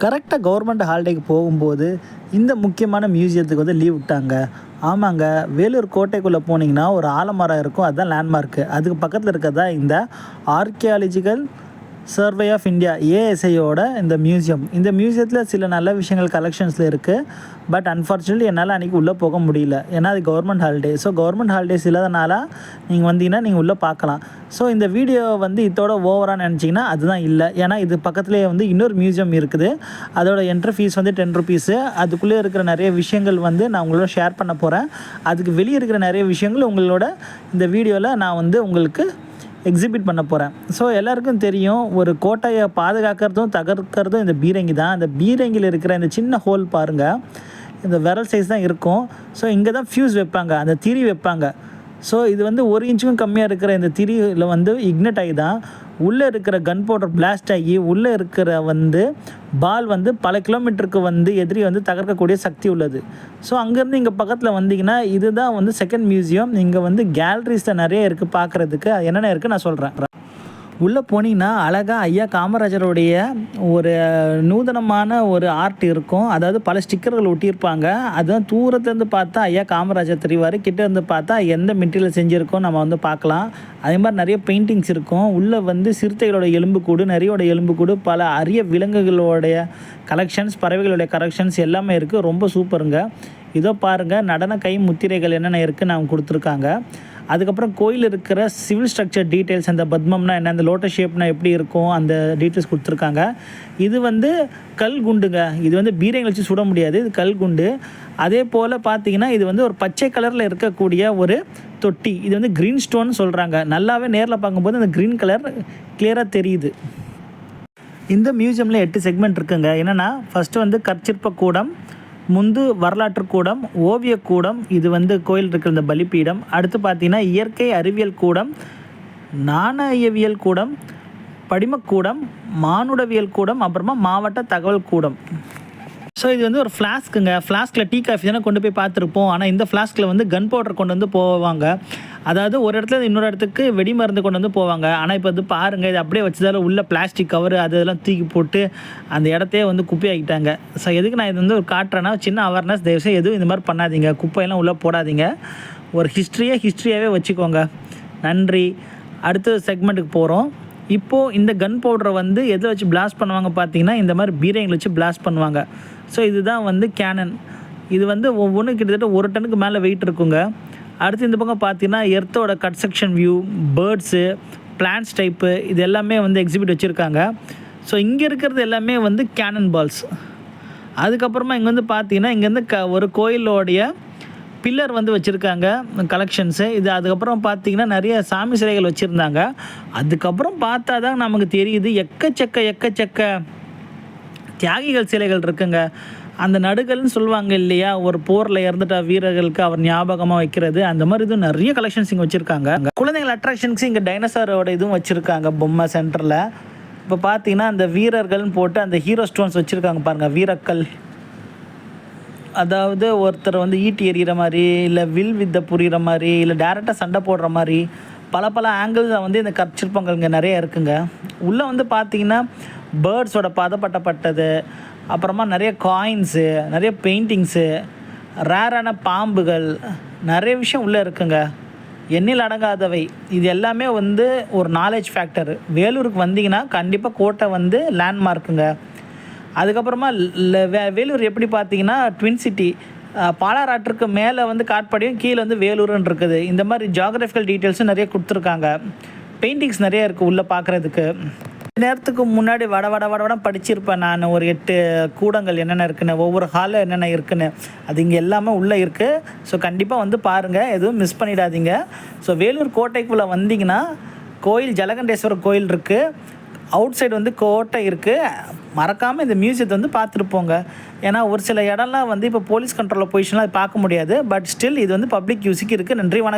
கரெக்டாக கவர்மெண்ட் ஹாலிடேக்கு போகும்போது இந்த முக்கியமான மியூசியத்துக்கு வந்து லீவ் விட்டாங்க. ஆமாங்க, வேலூர் கோட்டைக்குள்ளே போனீங்கன்னா ஒரு ஆலமரம் இருக்கும், அதுதான் லேண்ட்மார்க்கு. அதுக்கு பக்கத்தில் இருக்கிறதா இந்த ஆர்கியாலஜிக்கல் சர்வே ஆஃப் இந்தியா ஏஎஸ்ஐயோட இந்த மியூசியம். இந்த மியூசியத்தில் சில நல்ல விஷயங்கள் கலெக்ஷன்ஸில் இருக்குது. பட் அன்ஃபார்ச்சுனேட்லி என்னால் அன்றைக்கி உள்ளே போக முடியல, ஏன்னா அது government holiday. So government holidays இல்லாதனால நீங்கள் வந்தீங்கன்னா நீங்கள் உள்ளே பார்க்கலாம். ஸோ இந்த வீடியோ வந்து இதோட ஓவராக நினச்சிங்கன்னா அதுதான் இல்லை. ஏன்னா இது பக்கத்துலேயே வந்து இன்னொரு மியூசியம் இருக்குது. அதோட என்ட்ரி ஃபீஸ் வந்து 10 ருபீஸு. அதுக்குள்ளே இருக்கிற நிறைய விஷயங்கள் வந்து நான் உங்களோட ஷேர் பண்ண போகிறேன். அதுக்கு வெளியே இருக்கிற நிறைய விஷயங்கள் உங்களோட இந்த வீடியோவில் நான் வந்து உங்களுக்கு எக்ஸிபிட் பண்ண போகிறேன். ஸோ எல்லாருக்கும் தெரியும், ஒரு கோட்டையை பாதுகாக்கிறதும் தகர்க்கிறதும் இந்த பீரங்கி தான். அந்த பீரங்கியில் இருக்கிற இந்த சின்ன ஹோல் பாருங்கள், இந்த விரல் சைஸ் தான் இருக்கும். ஸோ இங்கே தான் ஃப்யூஸ் வைப்பாங்க, அந்த திரி வைப்பாங்க. ஸோ இது வந்து 1 இன்ச்சுக்கும் கம்மியாக இருக்கிற இந்த திரியில் வந்து இக்னட் ஆகி தான் உள்ளே இருக்கிற கன் பவுடர் பிளாஸ்ட் ஆகி உள்ளே இருக்கிற வந்து பால் வந்து பல கிலோமீட்டருக்கு வந்து எதிரி வந்து தகர்க்கக்கூடிய சக்தி உள்ளது. ஸோ அங்கேருந்து இங்கே பக்கத்தில் வந்தீங்கன்னா இதுதான் வந்து செகண்ட் மியூசியம். இங்கே வந்து கேலரிஸில் நிறைய இருக்குது பார்க்குறதுக்கு. அது என்னென்ன இருக்குது நான் சொல்கிறேன். உள்ளே போனீங்கன்னா அழகாக ஐயா காமராஜருடைய ஒரு நூதனமான ஒரு ஆர்ட் இருக்கும். அதாவது பல ஸ்டிக்கர்கள் ஒட்டியிருப்பாங்க. அதுதான் தூரத்துலேருந்து பார்த்தா ஐயா காமராஜர் தெரிவார், கிட்டேருந்து பார்த்தா எந்த மெட்டீரியல் செஞ்சுருக்கோம் நம்ம வந்து பார்க்கலாம். அதே மாதிரி நிறைய பெயிண்டிங்ஸ் இருக்கும். உள்ளே வந்து சிறுத்தைகளோட எலும்புக்கூடு, நரியோட எலும்புக்கூடு, பல அரிய விலங்குகளோடைய கலெக்ஷன்ஸ், பறவைகளுடைய கலெக்ஷன்ஸ் எல்லாமே இருக்குது. ரொம்ப சூப்பருங்க. இதோ பாருங்கள், நடன கை முத்திரைகள் என்னென்ன இருக்குதுன்னு அவங்க கொடுத்துருக்காங்க. அதுக்கப்புறம் கோயில் இருக்கிற சிவில் ஸ்ட்ரக்சர் டீட்டெயில்ஸ், அந்த பத்மம்னா என்ன, அந்த லோட்டஸ் ஷேப்னா எப்படி இருக்கும், அந்த டீட்டெயில்ஸ் கொடுத்துருக்காங்க. இது வந்து கல் குண்டுங்க. இது வந்து பீரங்கி வச்சு சுட முடியாது, இது கல் குண்டு. அதே போல் பார்த்தீங்கன்னா இது வந்து ஒரு பச்சை கலரில் இருக்கக்கூடிய ஒரு தொட்டி. இது வந்து க்ரீன் ஸ்டோன் சொல்கிறாங்க. நல்லாவே நேரில் பார்க்கும்போது அந்த க்ரீன் கலர் கிளியராக தெரியுது. இந்த மியூசியமில் 8 செக்மெண்ட் இருக்குங்க. என்னென்னா ஃபஸ்ட்டு வந்து கற்சிற்ப கூடம், முந்து வரலாற்று கூடம், ஓவியக்கூடம், இது வந்து கோயில் இருக்கிற இந்த பலிப்பீடம். அடுத்து பார்த்திங்கன்னா இயற்கை அறிவியல் கூடம், நாணயவியல் கூடம், படிமக்கூடம், மானுடவியல் கூடம், அப்புறமா மாவட்ட தகவல் கூடம். ஸோ இது வந்து ஒரு ஃப்ளாஸ்க்குங்க. ஃப்ளாஸ்கில் டீ காஃபி தானே கொண்டு போய் பார்த்துருப்போம். ஆனால் இந்த ஃப்ளாஸ்கில் வந்து கன் பவுடர் கொண்டு வந்து போவாங்க. அதாவது ஒரு இடத்துல இன்னொரு இடத்துக்கு வெடி மருந்து கொண்டு வந்து போவாங்க. ஆனால் இப்போ வந்து பாருங்கள், இது அப்படியே வச்சதால உள்ள பிளாஸ்டிக் கவர் அதெல்லாம் தூக்கி போட்டு அந்த இடத்தையே வந்து குப்பையாக்கிட்டாங்க. ஸோ எதுக்கு நான் இது வந்து ஒரு காட்டுறேன்னா, சின்ன அவேர்னஸ், தயவுசெய்து எதுவும் இந்த மாதிரி பண்ணாதீங்க, குப்பையெல்லாம் உள்ளே போடாதீங்க. ஒரு ஹிஸ்ட்ரியாகவே வச்சுக்கோங்க. நன்றி. அடுத்த செக்மெண்ட்டுக்கு போகிறோம். இப்போது இந்த கன் பவுடரை வந்து எதை வச்சு பிளாஸ்ட் பண்ணுவாங்க பார்த்தீங்கன்னா, இந்த மாதிரி பீரங்கில் வச்சு பிளாஸ்ட் பண்ணுவாங்க. ஸோ இதுதான் வந்து கேனன். இது வந்து ஒவ்வொன்றும் கிட்டத்தட்ட 1 டன்னுக்கு மேலே வெயிட் இருக்குங்க. அடுத்து இந்த பக்கம் பார்த்தீங்கன்னா எர்த்தோட cut section view, birds, plans type, இது எல்லாமே வந்து எக்ஸிபிட் வச்சுருக்காங்க. ஸோ இங்கே இருக்கிறது எல்லாமே வந்து கேனன் பால்ஸ். அதுக்கப்புறமா இங்கே வந்து பார்த்தீங்கன்னா இங்கேருந்து ஒரு கோயிலோடைய பில்லர் வந்து வச்சுருக்காங்க கலெக்ஷன்ஸு. இது அதுக்கப்புறம் பார்த்திங்கன்னா நிறைய சாமி சிலைகள் வச்சுருந்தாங்க. அதுக்கப்புறம் பார்த்தா தான் நமக்கு தெரியுது எக்கச்சக்க தியாகிகள் சிலைகள் இருக்குங்க. அந்த நடுகள்னு சொல்லுவாங்க இல்லையா, ஒரு போரில் இறந்துட்ட வீரர்களுக்கு அவர் ஞாபகமாக வைக்கிறது, அந்த மாதிரி இதுவும் நிறைய கலெக்ஷன்ஸ் இங்கே வச்சுருக்காங்க. குழந்தைகள் அட்ராக்ஷன்ஸு இங்கே டைனோசரோட இதுவும் வச்சுருக்காங்க பொம்மை சென்டரில். இப்போ பார்த்தீங்கன்னா அந்த வீரர்கள்னு போட்டு அந்த ஹீரோ ஸ்டோன்ஸ் வச்சுருக்காங்க பாருங்கள், வீரக்கல். அதாவது ஒருத்தர் வந்து ஈட்டி எறிகிற மாதிரி, இல்லை வில் வித்தை புரிகிற மாதிரி, இல்லை டேரெக்டாக சண்டை போடுற மாதிரி பல ஆங்கிள்ஸில் வந்து இந்த கற்சிற்பங்கள் இங்கே நிறைய இருக்குங்க. உள்ளே வந்து பார்த்திங்கன்னா பேர்ட்ஸோட பதப்பட்டப்பட்டது, அப்புறமா நிறைய காயின்ஸு, நிறைய பெயிண்டிங்ஸு, ரேரான பாம்புகள், நிறைய விஷயம் உள்ளே இருக்குங்க. எண்ணில் அடங்காதவை. இது எல்லாமே வந்து ஒரு நாலேஜ் ஃபேக்டர். வேலூருக்கு வந்தீங்கன்னா கண்டிப்பாக கோட்டை வந்து லேண்ட்மார்க்குங்க. அதுக்கப்புறமா வேலூர் எப்படி பார்த்தீங்கன்னா ட்வின் சிட்டி, பாலாராற்றுக்கு மேலே வந்து காட்பாடியும், கீழே வந்து வேலூர்னு இருக்குது. இந்த மாதிரி ஜியாகிரபிக்கல் டீட்டெயில்ஸும் நிறைய கொடுத்துருக்காங்க. பெயிண்டிங்ஸ் நிறைய இருக்குது உள்ளே பார்க்குறதுக்கு. நேரத்துக்கு முன்னாடி வட படிச்சிருப்பேன் நான், ஒரு 8 கூடங்கள் என்னென்ன இருக்குன்னு, ஒவ்வொரு ஹாலில் என்னென்ன இருக்குன்னு. அது இங்கே எல்லாமே உள்ளே இருக்குது. ஸோ கண்டிப்பாக வந்து பாருங்கள், எதுவும் மிஸ் பண்ணிடாதீங்க. ஸோ வேலூர் கோட்டைக்குள்ளே வந்தீங்கன்னா கோயில் ஜலகண்டேஸ்வரர் கோயில் இருக்குது, அவுட் சைடு வந்து கோட்டை இருக்குது. மறக்காமல் இந்த மியூசியத்தை வந்து பார்த்துட்டு போங்க. ஏன்னா ஒரு சில இடம்லாம் வந்து இப்போ போலீஸ் கண்ட்ரோலில் பொசிஷன்லாம் அது பார்க்க முடியாது. பட் ஸ்டில் இது வந்து பப்ளிக் யூஸுக்கு இருக்குது. நன்றி, வணக்கம்.